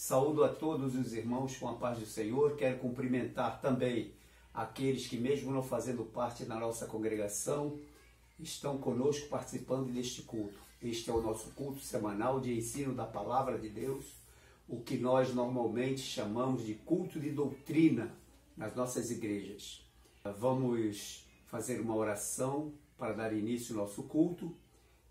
Saúdo a todos os irmãos com a paz do Senhor. Quero cumprimentar também aqueles que, mesmo não fazendo parte da nossa congregação, estão conosco participando deste culto. Este é o nosso culto semanal de ensino da Palavra de Deus, o que nós normalmente chamamos de culto de doutrina nas nossas igrejas. Vamos fazer uma oração para dar início ao nosso culto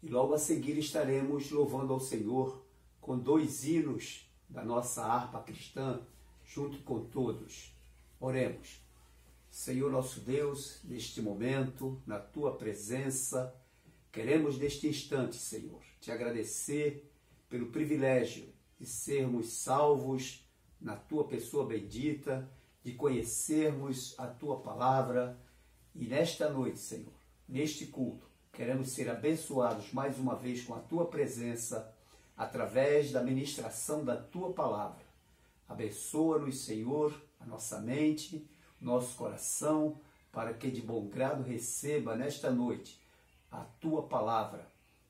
e logo a seguir estaremos louvando ao Senhor com 2 hinos da nossa harpa cristã, junto com todos. Oremos. Senhor nosso Deus, neste momento, na Tua presença, queremos neste instante, Senhor, Te agradecer pelo privilégio de sermos salvos na Tua pessoa bendita, de conhecermos a Tua palavra e nesta noite, Senhor, neste culto, queremos ser abençoados mais uma vez com a Tua presença, através da ministração da Tua palavra. Abençoa-nos, Senhor, a nossa mente, nosso coração, para que de bom grado receba nesta noite a Tua palavra.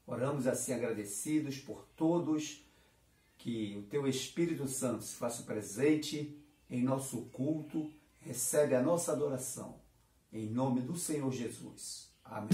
Oramos assim agradecidos por todos, que o Teu Espírito Santo se faça presente em nosso culto, recebe a nossa adoração. Em nome do Senhor Jesus. Amém.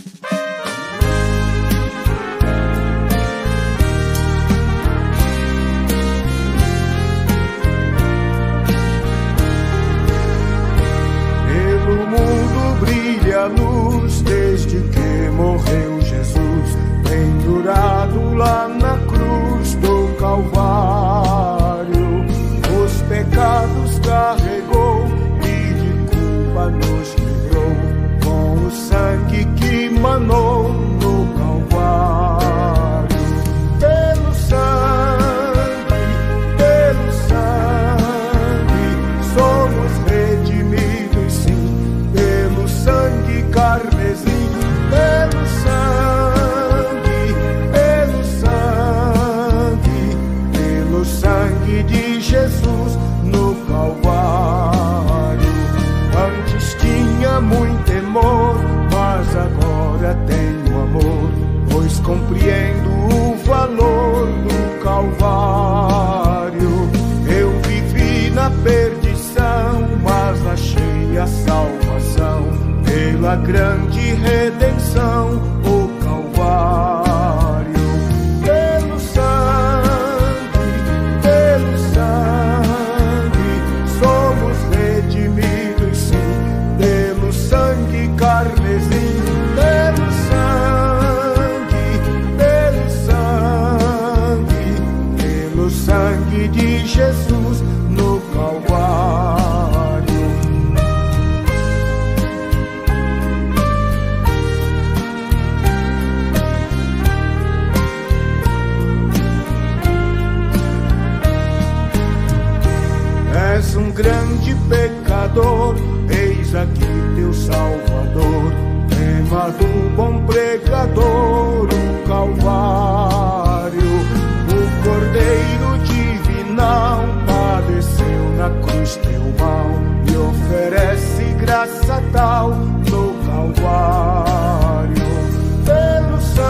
Pelo mundo brilha a luz desde que morreu Jesus, pendurado lá na cruz do Calvário. Os pecados carregou e de culpa nos livrou, com o sangue que manou no Calvário. Pelo sangue, somos redimidos, sim, pelo sangue carmesim, pelo sangue de Jesus no Calvário. Antes tinha muito temor, mas agora tenho amor, pois compreendo o valor do Calvário. Eu vivi na perdição, mas achei a salvação pela grande redenção, o Calvário. Pelo sangue, somos redimidos, sim, pelo sangue carmesim, pelo sangue de Jesus no Calvário. És um grande pecador, eis aqui teu Salvador, tema do bom pregador, o Calvário. O Cordeiro divinal padeceu na cruz teu mal e oferece graça tal no Calvário. Pelo sangue,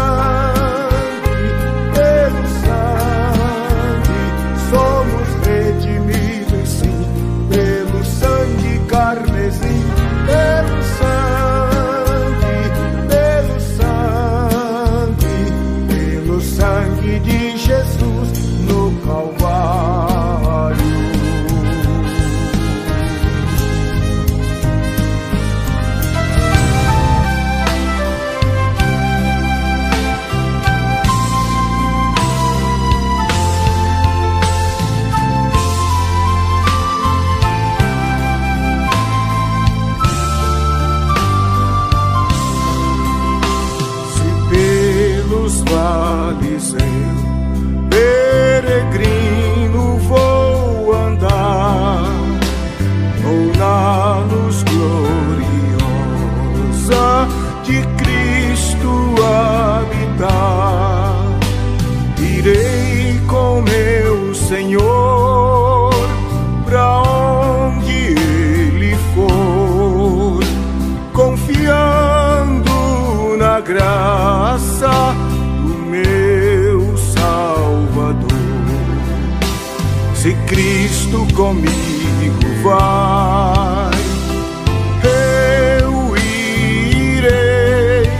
somos redimidos, sim, pelo sangue carmesim, pelo sangue de Jesus no Calvário. Se pelos vales eu, peregrino, vou andar, ou na luz gloriosa de Cristo habitar. Irei com meu Senhor pra onde Ele for, confiando na graça do meu Salvador. Se Cristo comigo vai, eu irei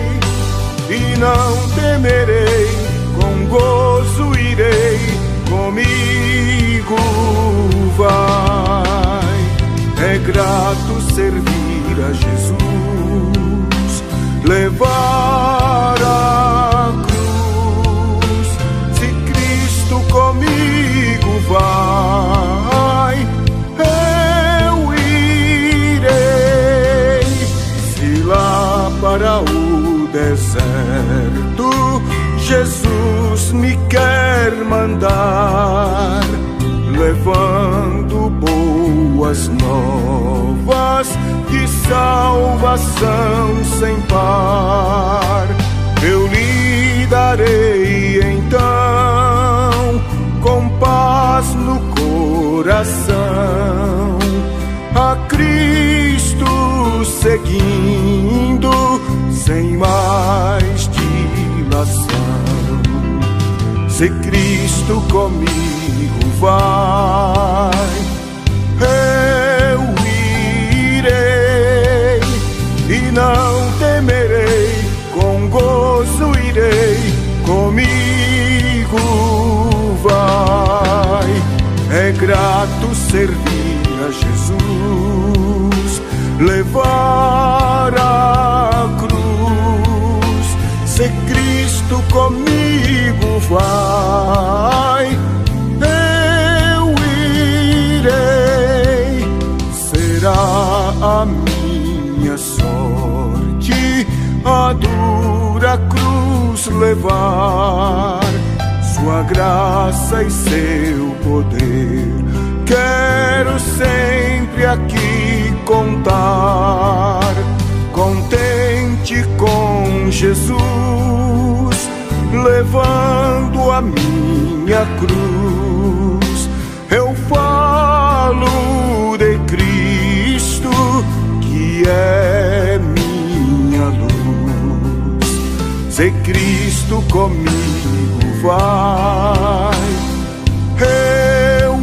e não temerei, com gozo irei, comigo vai. É grato servir a Jesus, levar a cruz. Se Cristo comigo vai, eu irei. Se lá para o deserto Jesus me quer mandar, levando boas novas de salvação sem par, eu lhe darei então, com paz no coração, a Cristo seguindo, sem mais dilação. Se Cristo comigo vai, eu irei e não temerei, com gozo irei, comigo vai. É grato servir a Jesus, levar a cruz. Se Cristo comigo vai, eu irei. Será a minha sorte a dura cruz levar, sua graça e seu poder quero sempre aqui contar. Contente com Jesus, levando a minha cruz, eu falo de Cristo, que é minha luz. Se Cristo comigo vai, eu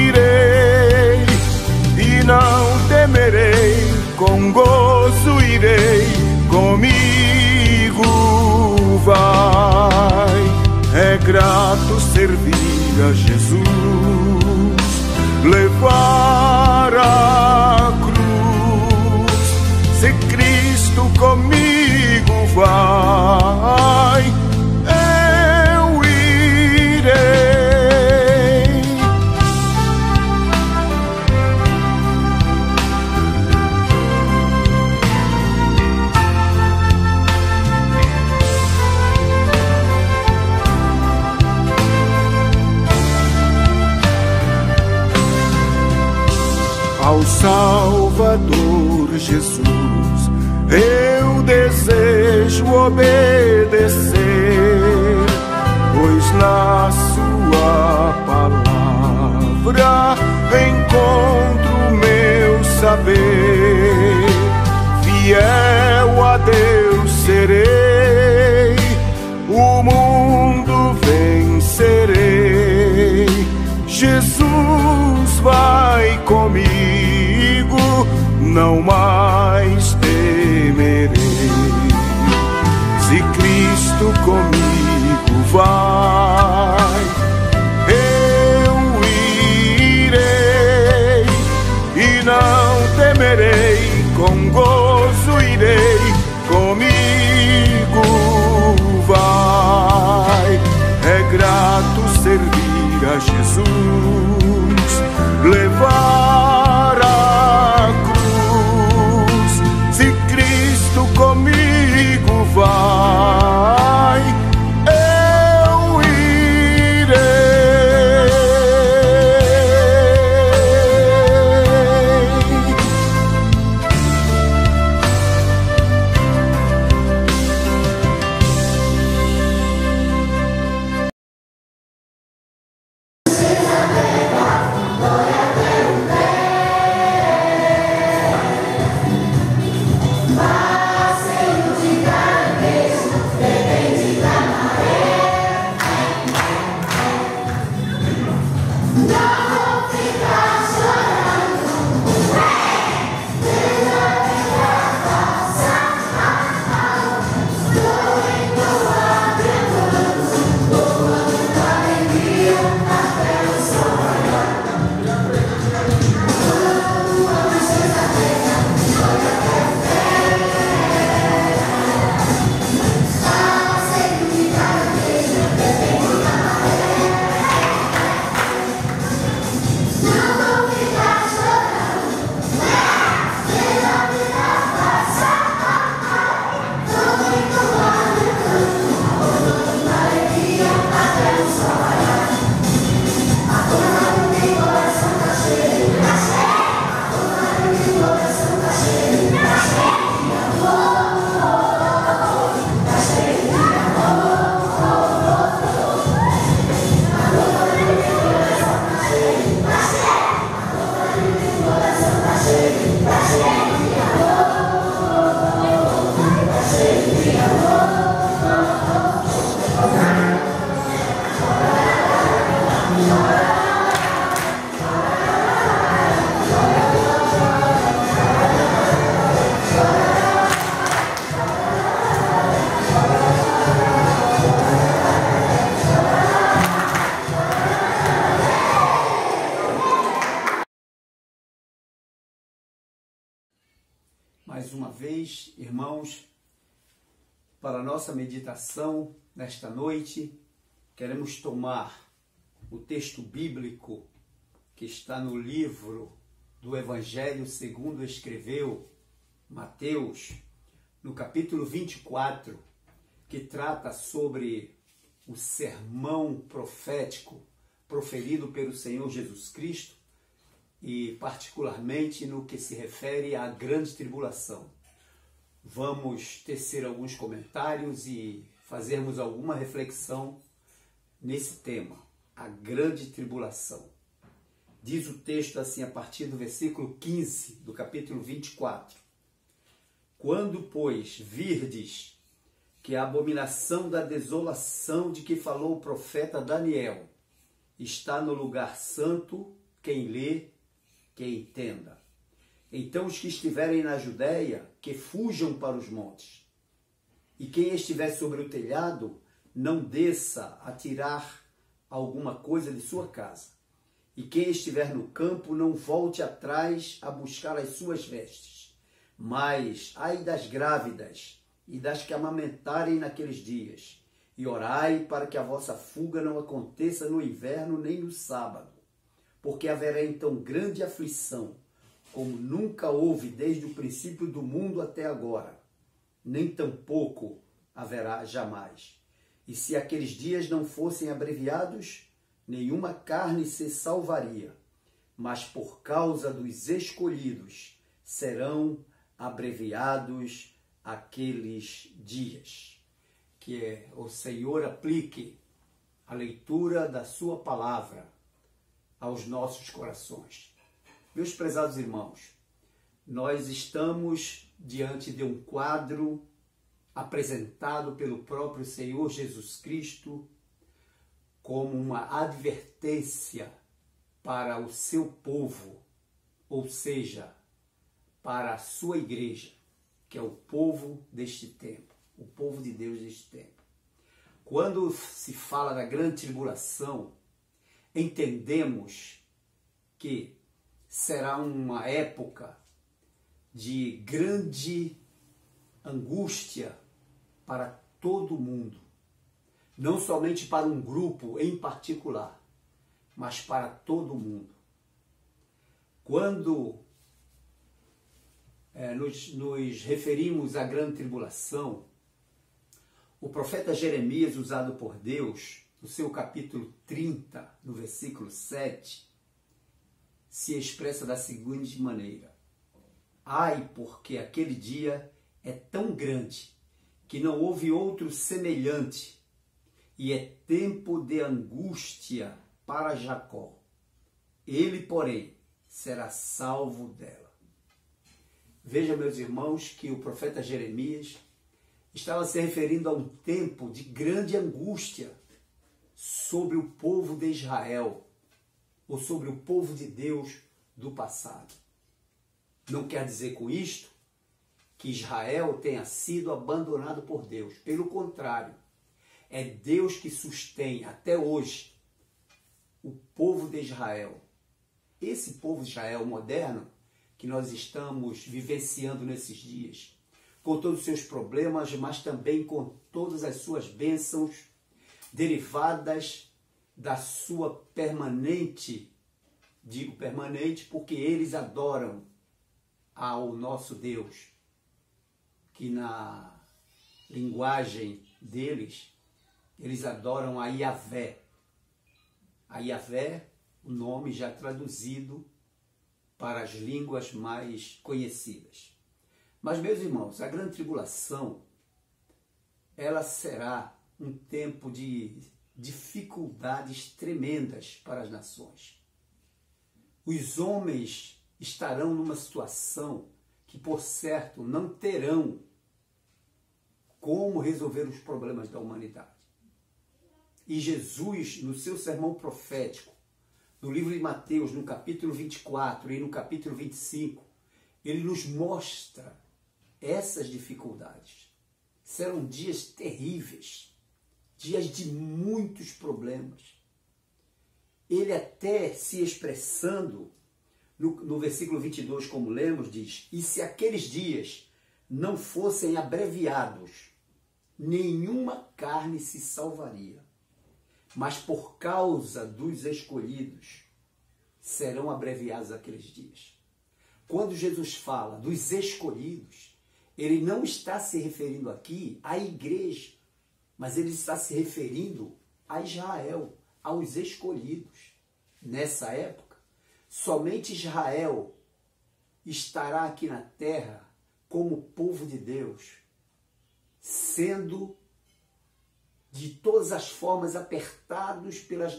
irei e não temerei, com gozo irei, comigo vai. É grato servir a Jesus, levar a cruz. Se Cristo comigo vai, eu irei. Ao Salvador Jesus eu desejo obedecer, pois na sua palavra encontro meu saber. Fiel a Deus serei, o mundo vencerei. Jesus vai comigo, não mais temerei. Se Cristo comigo vai, eu irei e não temerei, com gozo irei, comigo vai. É grato servir a Jesus, levar a cruz. vocês, irmãos, para a nossa meditação nesta noite. Queremos tomar o texto bíblico que está no livro do Evangelho segundo escreveu Mateus, no capítulo 24, que trata sobre o sermão profético proferido pelo Senhor Jesus Cristo e particularmente no que se refere à grande tribulação. Vamos tecer alguns comentários e fazermos alguma reflexão nesse tema, a grande tribulação. Diz o texto assim a partir do versículo 15 do capítulo 24. Quando, pois, virdes que a abominação da desolação de que falou o profeta Daniel está no lugar santo, quem lê, que entenda. Então os que estiverem na Judéia, que fujam para os montes. E quem estiver sobre o telhado, não desça a tirar alguma coisa de sua casa. E quem estiver no campo, não volte atrás a buscar as suas vestes. Mas, ai das grávidas e das que amamentarem naqueles dias, e orai para que a vossa fuga não aconteça no inverno nem no sábado, porque haverá então grande aflição, como nunca houve desde o princípio do mundo até agora, nem tampouco haverá jamais. E se aqueles dias não fossem abreviados, nenhuma carne se salvaria, mas por causa dos escolhidos serão abreviados aqueles dias. Que o Senhor aplique a leitura da sua palavra aos nossos corações. Meus prezados irmãos, nós estamos diante de um quadro apresentado pelo próprio Senhor Jesus Cristo como uma advertência para o seu povo, ou seja, para a sua igreja, que é o povo deste tempo, o povo de Deus deste tempo. Quando se fala da grande tribulação, entendemos que será uma época de grande angústia para todo mundo, não somente para um grupo em particular, mas para todo mundo. Quando nos referimos à grande tribulação, o profeta Jeremias, usado por Deus, no seu capítulo 30, no versículo 7, se expressa da seguinte maneira: ai, porque aquele dia é tão grande que não houve outro semelhante, e é tempo de angústia para Jacó. Ele, porém, será salvo dela. Veja, meus irmãos, que o profeta Jeremias estava se referindo a um tempo de grande angústia sobre o povo de Israel, ou sobre o povo de Deus do passado. Não quer dizer com isto que Israel tenha sido abandonado por Deus. Pelo contrário, é Deus que sustém até hoje o povo de Israel. Esse povo de Israel moderno que nós estamos vivenciando nesses dias, com todos os seus problemas, mas também com todas as suas bênçãos derivadas da sua permanente, digo permanente porque eles adoram ao nosso Deus, que na linguagem deles, eles adoram a Yahvé. A Yahvé, o nome já traduzido para as línguas mais conhecidas. Mas, meus irmãos, a grande tribulação, ela será um tempo de dificuldades tremendas para as nações. Os homens estarão numa situação que, por certo, não terão como resolver os problemas da humanidade. E Jesus, no seu sermão profético, no livro de Mateus, no capítulo 24 e no capítulo 25, ele nos mostra essas dificuldades. Serão dias terríveis, dias de muitos problemas. Ele até se expressando no versículo 22, como lemos, diz: e se aqueles dias não fossem abreviados, nenhuma carne se salvaria. Mas por causa dos escolhidos, serão abreviados aqueles dias. Quando Jesus fala dos escolhidos, ele não está se referindo aqui à igreja, mas ele está se referindo a Israel, aos escolhidos. Nessa época, somente Israel estará aqui na terra como povo de Deus, sendo de todas as formas apertado pelas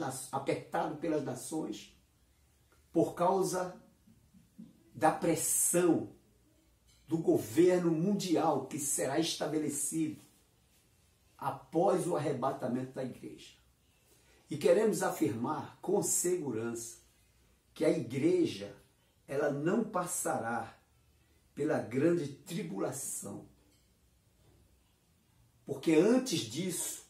nações por causa da pressão do governo mundial que será estabelecido após o arrebatamento da igreja. E queremos afirmar com segurança que a igreja, ela não passará pela grande tribulação. Porque antes disso,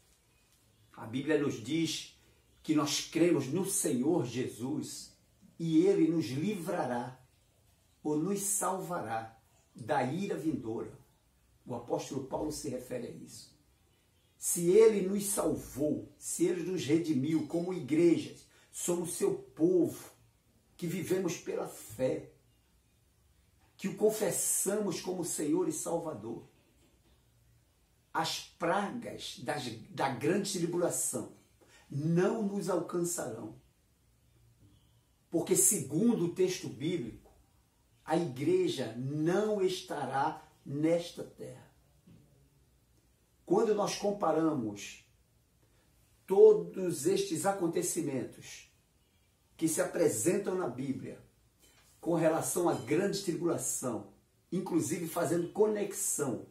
a Bíblia nos diz que nós cremos no Senhor Jesus e Ele nos livrará ou nos salvará da ira vindoura. O apóstolo Paulo se refere a isso. Se Ele nos salvou, se Ele nos redimiu como igreja, somos seu povo, que vivemos pela fé, que o confessamos como Senhor e Salvador. As pragas da grande tribulação não nos alcançarão. Porque, segundo o texto bíblico, a igreja não estará nesta terra. Quando nós comparamos todos estes acontecimentos que se apresentam na Bíblia com relação à grande tribulação, inclusive fazendo conexão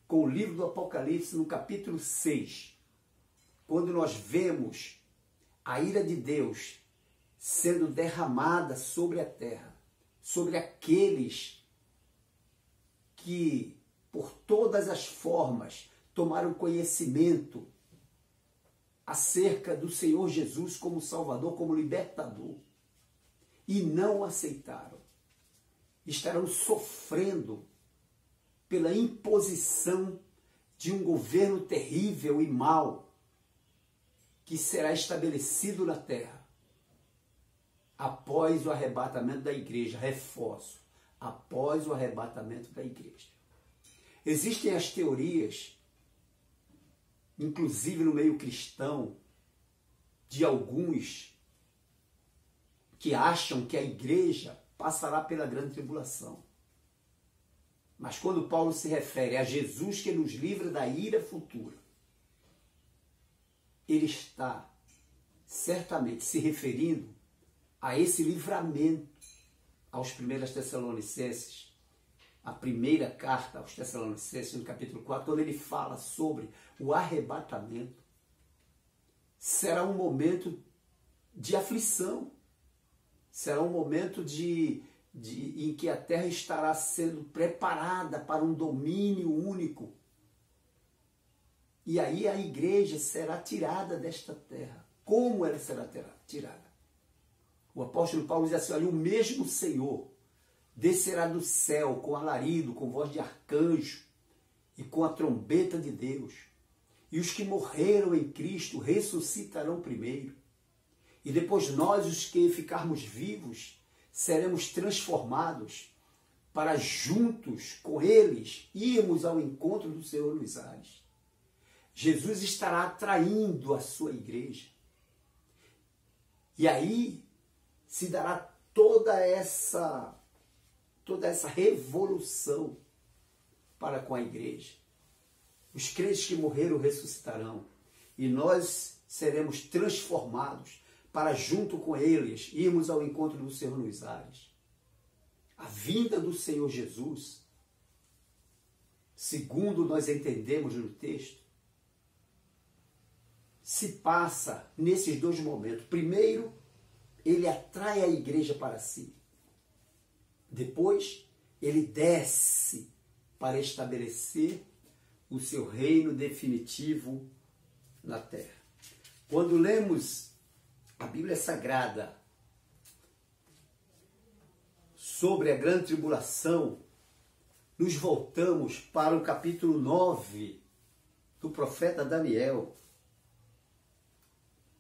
com o livro do Apocalipse, no capítulo 6, quando nós vemos a ira de Deus sendo derramada sobre a terra, sobre aqueles que, por todas as formas, tomaram conhecimento acerca do Senhor Jesus como Salvador, como libertador, e não o aceitaram, estarão sofrendo pela imposição de um governo terrível e mau que será estabelecido na terra após o arrebatamento da igreja. Reforço, após o arrebatamento da igreja. Existem as teorias, inclusive no meio cristão, de alguns que acham que a igreja passará pela grande tribulação. Mas quando Paulo se refere a Jesus que nos livra da ira futura, ele está certamente se referindo a esse livramento aos 1 Tessalonicenses, a primeira carta aos Tessalonicenses, no capítulo 4, quando ele fala sobre o arrebatamento. Será um momento de aflição, será um momento em que a terra estará sendo preparada para um domínio único. E aí a igreja será tirada desta terra. Como ela será tirada? O apóstolo Paulo diz assim: olha, o mesmo Senhor descerá do céu com alarido, com voz de arcanjo e com a trombeta de Deus. E os que morreram em Cristo ressuscitarão primeiro. E depois nós, os que ficarmos vivos, seremos transformados para juntos com eles irmos ao encontro do Senhor nos ares. Jesus estará atraindo a sua igreja. E aí se dará toda essa revolução para com a igreja. Os crentes que morreram ressuscitarão e nós seremos transformados para junto com eles irmos ao encontro do Senhor nos ares. A vinda do Senhor Jesus, segundo nós entendemos no texto, se passa nesses dois momentos. Primeiro, ele atrai a igreja para si. Depois, ele desce para estabelecer o seu reino definitivo na terra. Quando lemos a Bíblia Sagrada sobre a grande tribulação, nos voltamos para o capítulo 9 do profeta Daniel,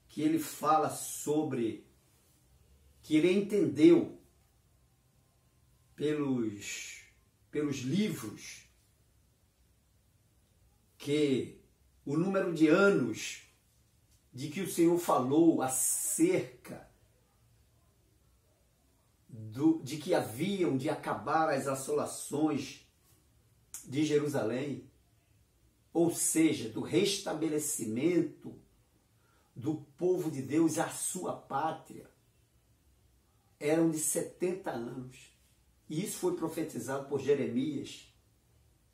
que ele fala sobre que ele entendeu pelos livros que o número de anos de que o Senhor falou acerca de que haviam de acabar as assolações de Jerusalém, ou seja, do restabelecimento do povo de Deus à sua pátria, eram de 70 anos. E isso foi profetizado por Jeremias,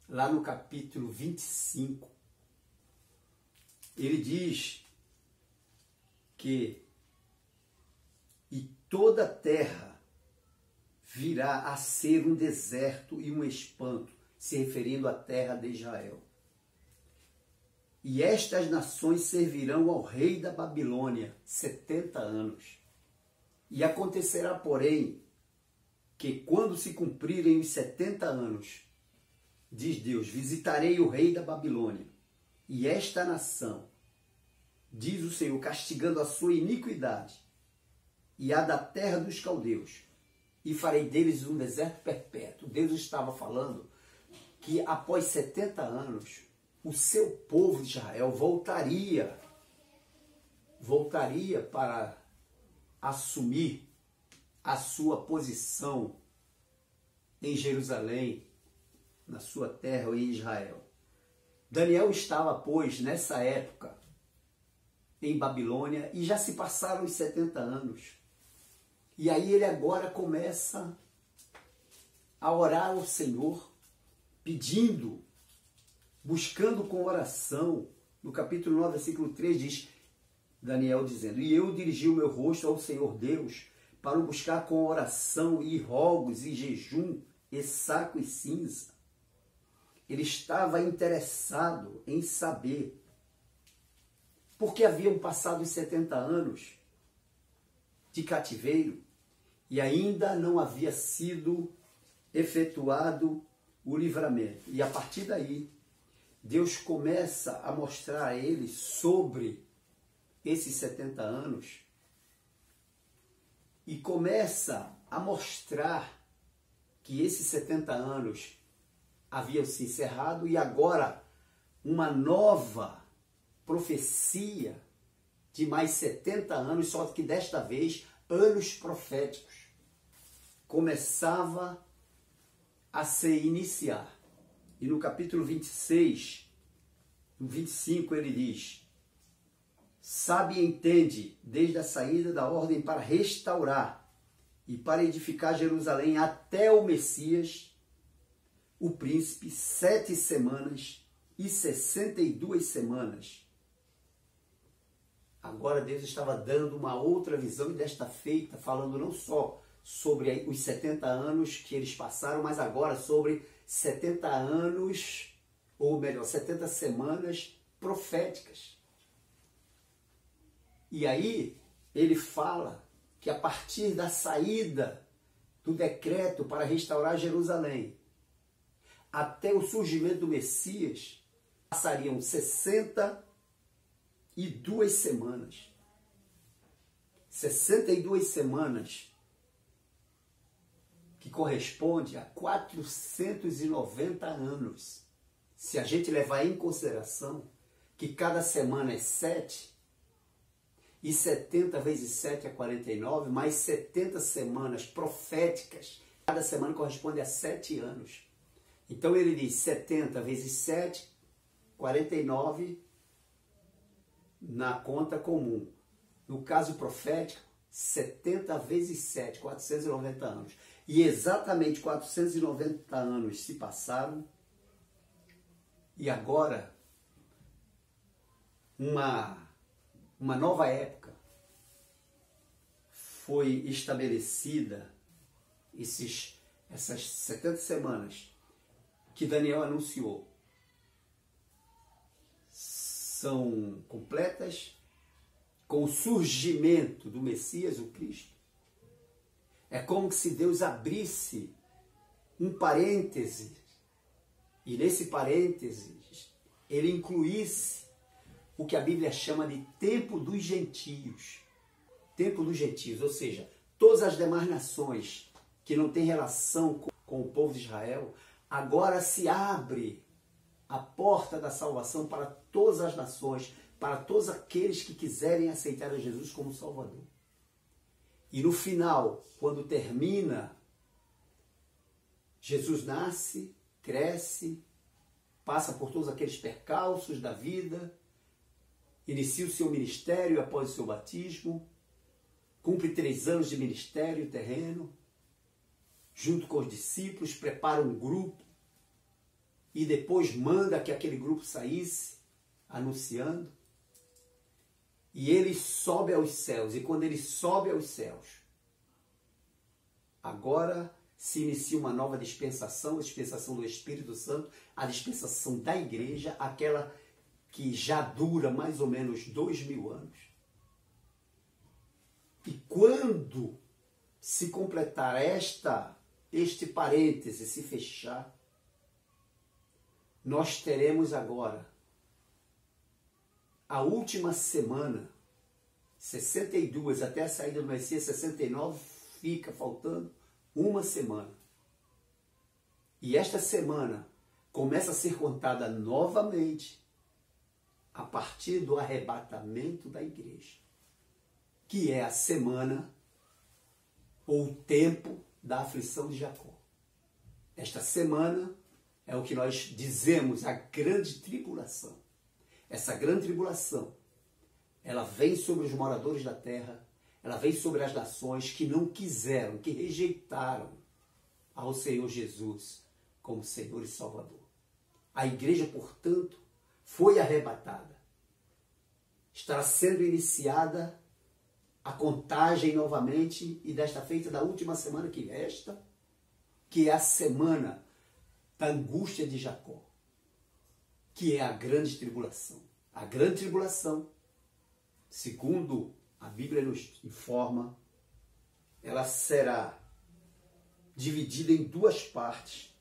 lá no capítulo 25. Ele diz que e toda a terra virá a ser um deserto e um espanto, se referindo à terra de Israel. E estas nações servirão ao rei da Babilônia 70 anos. E acontecerá, porém, que quando se cumprirem os 70 anos, diz Deus, visitarei o rei da Babilônia, e esta nação, diz o Senhor, castigando a sua iniquidade, e a da terra dos caldeus, e farei deles um deserto perpétuo. Deus estava falando que após 70 anos, o seu povo de Israel voltaria para assumir a sua posição em Jerusalém, na sua terra em Israel. Daniel estava, pois, nessa época, em Babilônia, e já se passaram os 70 anos. E aí ele agora começa a orar ao Senhor, pedindo, buscando com oração. No capítulo 9, versículo 3 diz, Daniel dizendo, e eu dirigi o meu rosto ao Senhor Deus, para o buscar com oração e rogos e jejum, e saco e cinza. Ele estava interessado em saber, porque haviam passado os 70 anos de cativeiro e ainda não havia sido efetuado o livramento. E a partir daí, Deus começa a mostrar a ele sobre esses 70 anos e começa a mostrar que esses 70 anos haviam se encerrado e agora uma nova profecia de mais 70 anos, só que desta vez anos proféticos, começava a se iniciar. E no capítulo 26, no 25, ele diz, sabe e entende, desde a saída da ordem para restaurar e para edificar Jerusalém até o Messias, o príncipe, 7 semanas e 62 semanas. Agora Deus estava dando uma outra visão, e desta feita, falando não só sobre os 70 anos que eles passaram, mas agora sobre 70 anos, ou melhor, 70 semanas proféticas. E aí ele fala que a partir da saída do decreto para restaurar Jerusalém até o surgimento do Messias, passariam 62 semanas. 62 semanas, que corresponde a 490 anos. Se a gente levar em consideração que cada semana é 7, e 70 vezes 7 é 49, mais 70 semanas proféticas, cada semana corresponde a 7 anos. Então ele diz 70 vezes 7, 49 na conta comum. No caso profético, 70 vezes 7, 490 anos. E exatamente 490 anos se passaram e agora uma nova época foi estabelecida, essas 70 semanas que Daniel anunciou são completas com o surgimento do Messias, o Cristo. É como se Deus abrisse um parêntese e nesse parênteses, ele incluísse o que a Bíblia chama de tempo dos gentios. Tempo dos gentios, ou seja, todas as demais nações que não têm relação com o povo de Israel, agora se abre a porta da salvação para todas as nações, para todos aqueles que quiserem aceitar a Jesus como Salvador. E no final, quando termina, Jesus nasce, cresce, passa por todos aqueles percalços da vida, inicia o seu ministério após o seu batismo, cumpre 3 anos de ministério terreno, junto com os discípulos, prepara um grupo e depois manda que aquele grupo saísse, anunciando. E ele sobe aos céus. E quando ele sobe aos céus, agora se inicia uma nova dispensação, a dispensação do Espírito Santo, a dispensação da igreja, aquela que já dura mais ou menos 2000 anos. E quando se completar este parêntese, se fechar, nós teremos agora a última semana, 62, até a saída do Messias, 69, fica faltando uma semana. E esta semana começa a ser contada novamente a partir do arrebatamento da igreja, que é a semana ou o tempo da aflição de Jacó. Esta semana é o que nós dizemos a grande tribulação. Essa grande tribulação, ela vem sobre os moradores da terra, ela vem sobre as nações que não quiseram, que rejeitaram ao Senhor Jesus como Senhor e Salvador. A igreja, portanto, foi arrebatada. Estará sendo iniciada a contagem novamente, e desta feita da última semana que resta, que é a semana da angústia de Jacó, que é a grande tribulação. A grande tribulação, segundo a Bíblia nos informa, ela será dividida em 2 partes.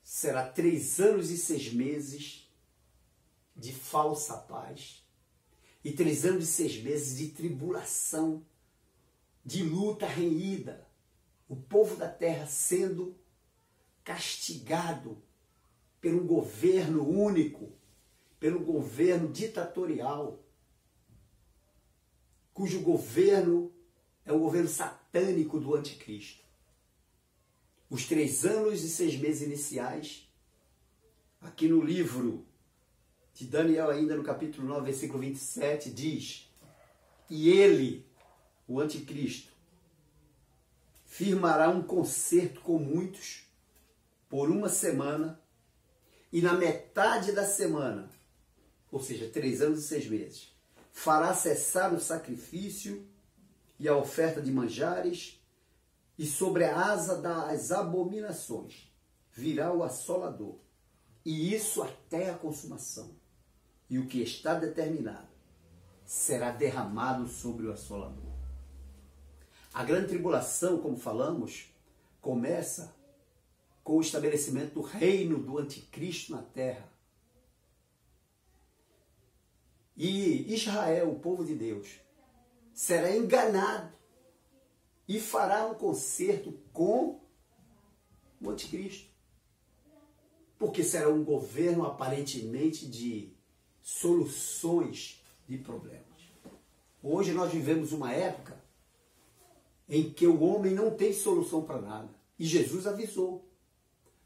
Será 3 anos e 6 meses de falsa paz e 3 anos e 6 meses de tribulação, de luta renhida. O povo da terra sendo castigado pelo governo único, pelo governo ditatorial, cujo governo é o governo satânico do anticristo. Os 3 anos e 6 meses iniciais, aqui no livro de Daniel, ainda no capítulo 9, versículo 27, diz: e ele, o anticristo, firmará um concerto com muitos por 1 semana, e na metade da semana, ou seja, 3 anos e 6 meses, fará cessar o sacrifício e a oferta de manjares, e sobre a asa das abominações virá o assolador, e isso até a consumação. E o que está determinado será derramado sobre o assolador. A grande tribulação, como falamos, começa com o estabelecimento do reino do anticristo na terra. E Israel, o povo de Deus, será enganado e fará um concerto com o anticristo. Porque será um governo aparentemente de soluções de problemas. Hoje nós vivemos uma época em que o homem não tem solução para nada. E Jesus avisou,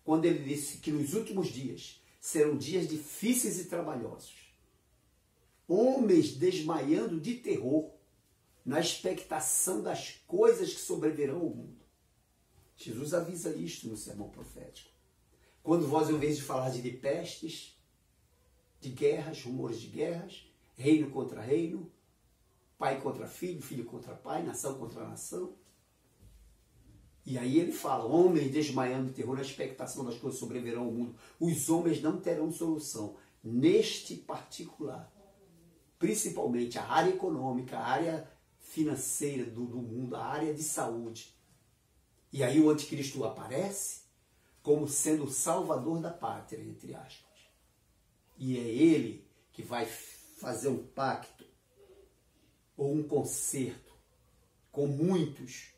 quando ele disse que nos últimos dias serão dias difíceis e trabalhosos. Homens desmaiando de terror na expectação das coisas que sobrevirão ao mundo. Jesus avisa isto no sermão profético. Quando vós ouveis falar de pestes, de guerras, rumores de guerras, reino contra reino, pai contra filho, filho contra pai, nação contra nação. E aí ele fala, homens desmaiando de terror na expectação das coisas que sobrevirão ao mundo. Os homens não terão solução neste particular. Principalmente a área econômica, a área financeira do mundo, a área de saúde. E aí o anticristo aparece como sendo o salvador da pátria, entre aspas. E é ele que vai fazer um pacto ou um concerto com muitos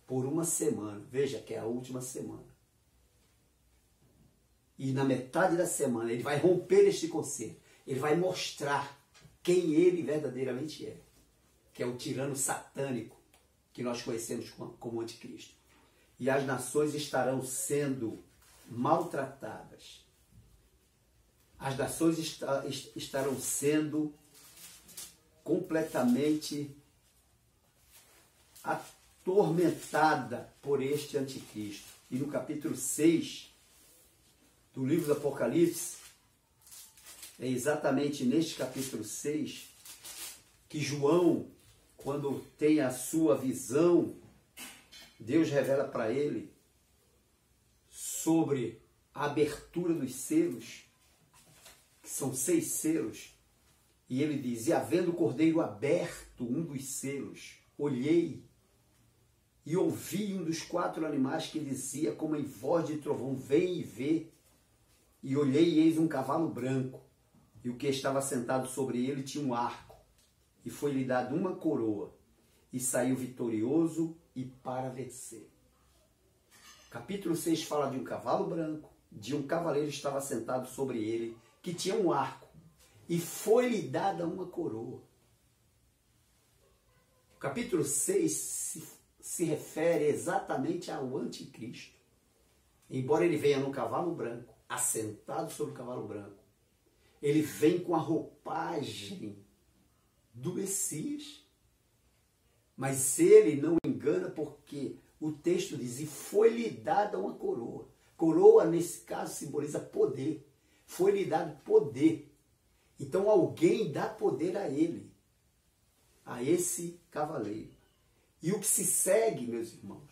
por uma semana. Veja que é a última semana. E na metade da semana ele vai romper este concerto. Ele vai mostrar quem ele verdadeiramente é. Que é o tirano satânico que nós conhecemos como anticristo. E as nações estarão sendo maltratadas. As nações estarão sendo completamente atormentadas por este anticristo. E no capítulo 6 do livro do Apocalipse, é exatamente neste capítulo 6 que João, quando tem a sua visão, Deus revela para ele sobre a abertura dos selos, que são 6 selos, e ele diz: e havendo o cordeiro aberto um dos selos, olhei e ouvi um dos 4 animais que dizia como em voz de trovão: vem e vê. E olhei e eis um cavalo branco, e o que estava sentado sobre ele tinha um arco, e foi-lhe dado uma coroa, e saiu vitorioso e para vencer. Capítulo 6 fala de um cavalo branco, de um cavaleiro que estava sentado sobre ele, que tinha um arco, e foi-lhe dada uma coroa. O capítulo 6 se refere exatamente ao anticristo. Embora ele venha num cavalo branco, assentado sobre o cavalo branco, ele vem com a roupagem do Messias. Mas ele não engana, porque o texto diz: e foi-lhe dada uma coroa. Coroa, nesse caso, simboliza poder. Foi-lhe dado poder. Então alguém dá poder a ele, a esse cavaleiro. E o que se segue, meus irmãos,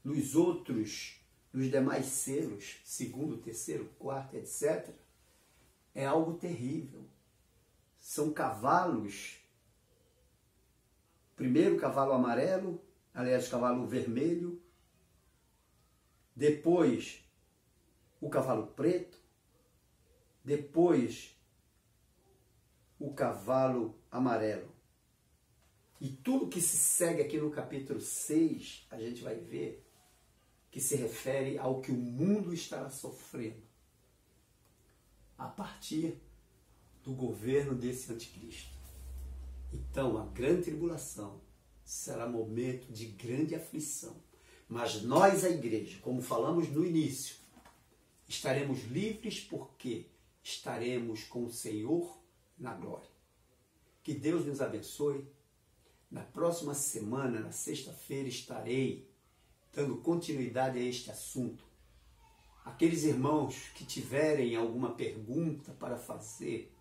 nos demais selos, 2º, 3º, 4º, etc., é algo terrível. São cavalos. Primeiro cavalo amarelo, aliás, cavalo vermelho. Depois o cavalo preto. Depois o cavalo amarelo. E tudo que se segue aqui no capítulo 6, a gente vai ver que se refere ao que o mundo estará sofrendo a partir do governo desse anticristo. Então, a grande tribulação será momento de grande aflição. Mas nós, a igreja, como falamos no início, estaremos livres porque estaremos com o Senhor na glória. Que Deus nos abençoe. Na próxima semana, na sexta-feira, estarei dando continuidade a este assunto. Aqueles irmãos que tiverem alguma pergunta para fazer,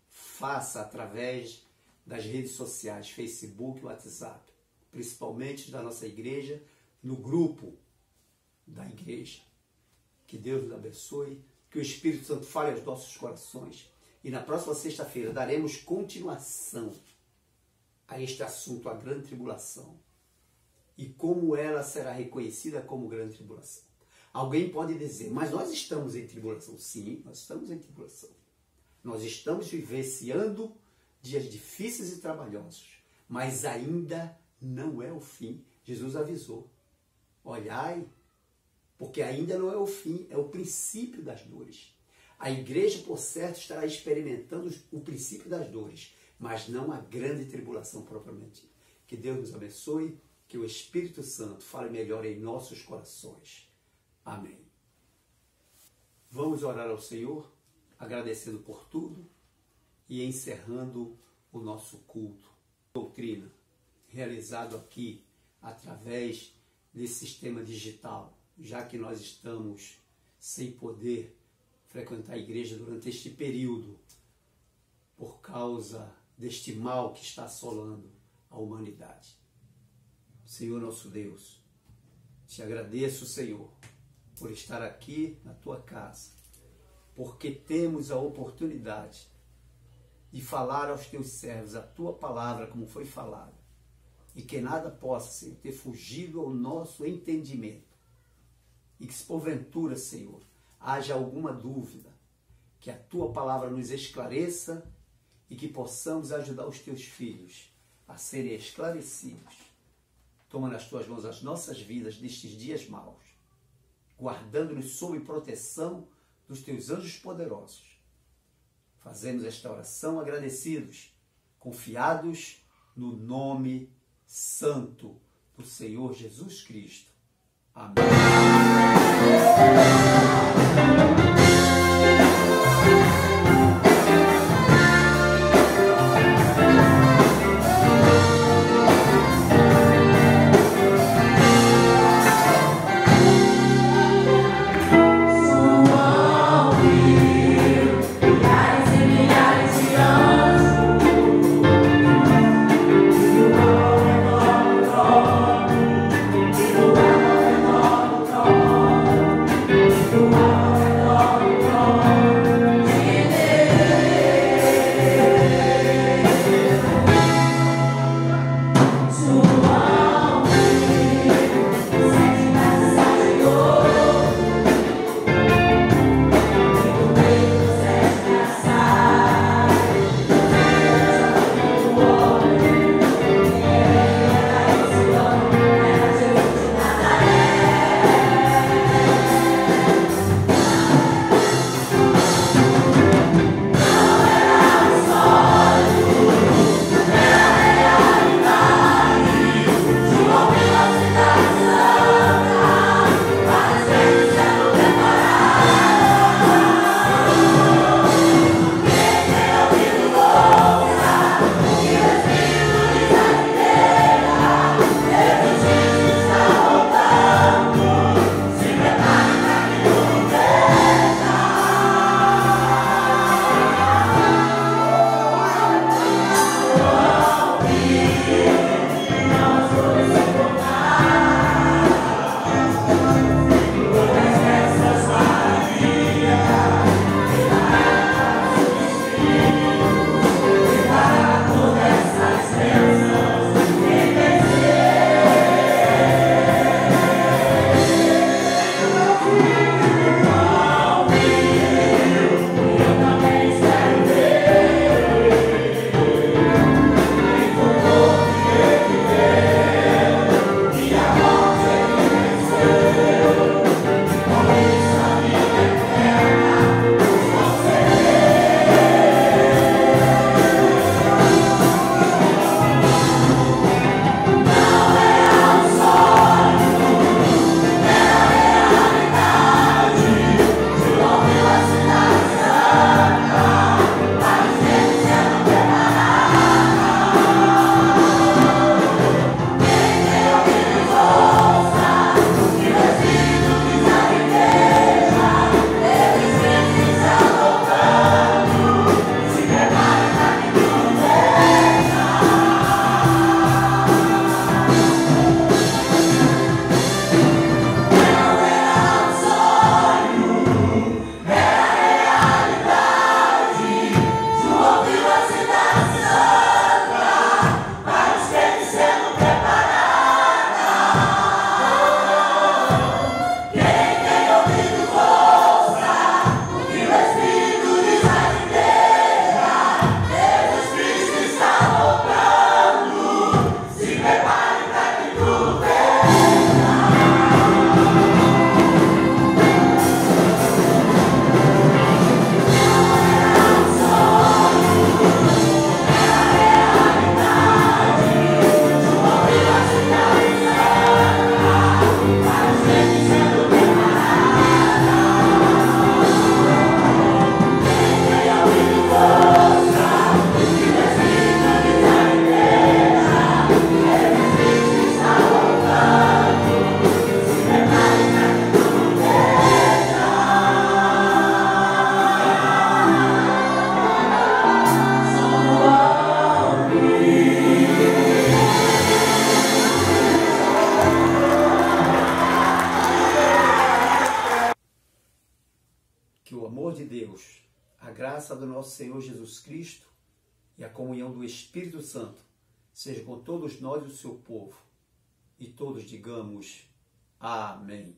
faça através das redes sociais, Facebook e WhatsApp, principalmente da nossa igreja, no grupo da igreja. Que Deus nos abençoe, que o Espírito Santo fale aos nossos corações. E na próxima sexta-feira daremos continuação a este assunto, a grande tribulação, e como ela será reconhecida como grande tribulação. Alguém pode dizer: mas nós estamos em tribulação. Sim, nós estamos em tribulação. Nós estamos vivenciando dias difíceis e trabalhosos, mas ainda não é o fim. Jesus avisou: olhai, porque ainda não é o fim, é o princípio das dores. A igreja, por certo, estará experimentando o princípio das dores, mas não a grande tribulação propriamente. Que Deus nos abençoe, que o Espírito Santo fale melhor em nossos corações. Amém. Vamos orar ao Senhor, agradecendo por tudo e encerrando o nosso culto. Doutrina, realizado aqui através desse sistema digital, já que nós estamos sem poder frequentar a igreja durante este período, por causa deste mal que está assolando a humanidade. Senhor nosso Deus, te agradeço, Senhor, por estar aqui na tua casa, porque temos a oportunidade de falar aos teus servos a tua palavra como foi falada, e que nada possa, Senhor, ter fugido ao nosso entendimento. E que se porventura, Senhor, haja alguma dúvida, que a Tua palavra nos esclareça e que possamos ajudar os Teus filhos a serem esclarecidos. Toma nas Tuas mãos as nossas vidas nestes dias maus, guardando-nos sob proteção dos Teus anjos poderosos. Fazemos esta oração agradecidos, confiados no nome santo do Senhor Jesus Cristo. Amém. graça do nosso Senhor Jesus Cristo e a comunhão do Espírito Santo seja com todos nós, o seu povo, e todos digamos amém.